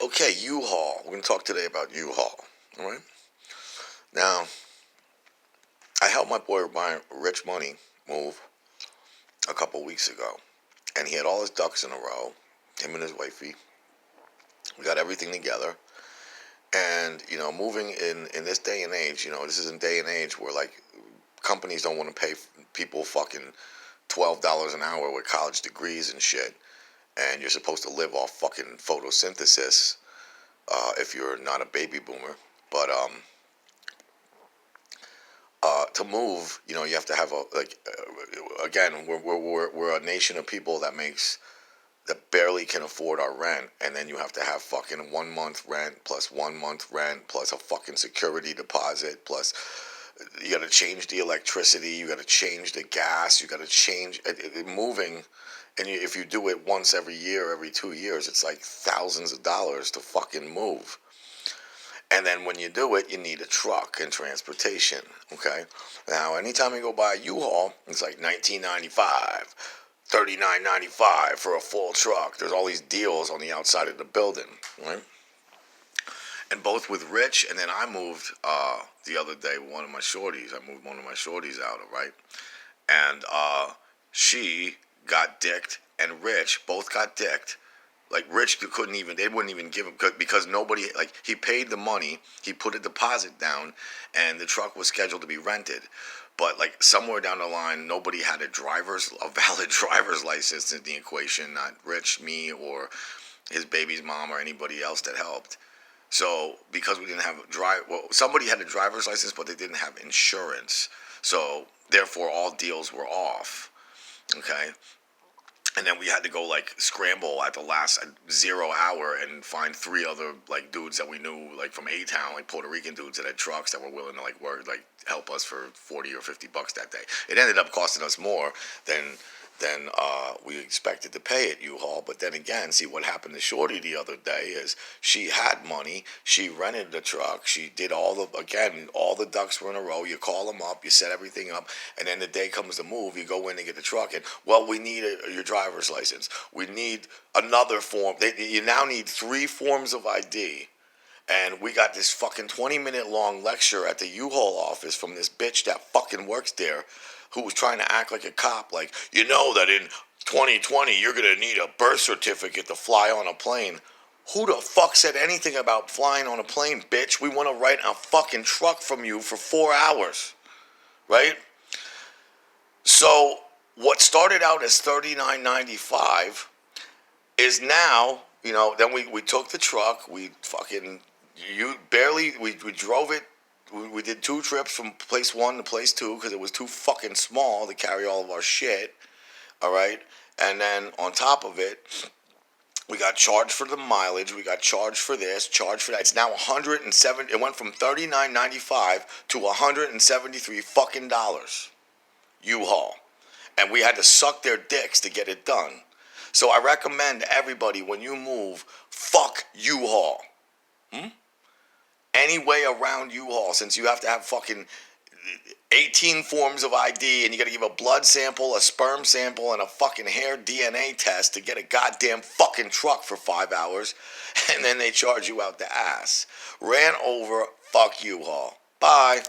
Okay, U-Haul. We're going to talk today about U-Haul. All right? Now, I helped my boy Rich Money move a couple weeks ago. And he had all his ducks in a row, him and his wifey. We got everything together. And, moving in this day and age, this is a day and age where, like, companies don't want to pay people fucking $12 an hour with college degrees and shit. And you're supposed to live off fucking photosynthesis if you're not a baby boomer. But to move, you have to have again, we're a nation of people that barely can afford our rent, and then you have to have fucking 1 month rent plus 1 month rent plus a fucking security deposit plus you got to change the electricity, you got to change the gas, you got to change moving. And if you do it once every year, every 2 years, it's like thousands of dollars to fucking move. And then when you do it, you need a truck and transportation. Okay. Now, anytime you go buy a U-Haul, it's like $19.95, $39.95 for a full truck. There's all these deals on the outside of the building, right? And both with Rich, and then I moved the other day with one of my shorties. I moved one of my shorties out, right? And she got dicked, and Rich both got dicked. Like, Rich couldn't even, they wouldn't even give him, because nobody, like, he paid the money, he put a deposit down, and the truck was scheduled to be rented. But, like, somewhere down the line, nobody had a valid driver's license in the equation, not Rich, me, or his baby's mom, or anybody else that helped. So, because we didn't have somebody had a driver's license, but they didn't have insurance. So, therefore, all deals were off. Okay? And then we had to go, like, scramble at the last 0 hour and find 3 other, like, dudes that we knew, like, from A-Town, like, Puerto Rican dudes that had trucks that were willing to, like, work, like, help us for $40 or $50 that day. It ended up costing us more than we expected to pay at U-Haul. But then again, see, what happened to Shorty the other day is she had money, she rented the truck, she did all the ducks were in a row. You call them up, you set everything up, and then the day comes to move, you go in and get the truck, and, well, we need your driver's license. We need another form. You now need 3 forms of ID. And we got this fucking 20-minute long lecture at the U-Haul office from this bitch that fucking works there, who was trying to act like a cop, like, you know that in 2020 you're going to need a birth certificate to fly on a plane. Who the fuck said anything about flying on a plane, bitch? We want to rent a fucking truck from you for 4 hours, right? So what started out as $39.95 is now, then we took the truck, we drove it. We did 2 trips from place 1 to place 2 because it was too fucking small to carry all of our shit. All right. And then on top of it, we got charged for the mileage. We got charged for this, charged for that. It's now $107. It went from $39.95 to $173 fucking dollars. U-Haul. And we had to suck their dicks to get it done. So I recommend everybody, when you move, fuck U-Haul. Any way around U-Haul, since you have to have fucking 18 forms of ID, and you got to give a blood sample, a sperm sample, and a fucking hair DNA test to get a goddamn fucking truck for 5 hours, and then they charge you out the ass. Ran over, fuck U-Haul. Bye.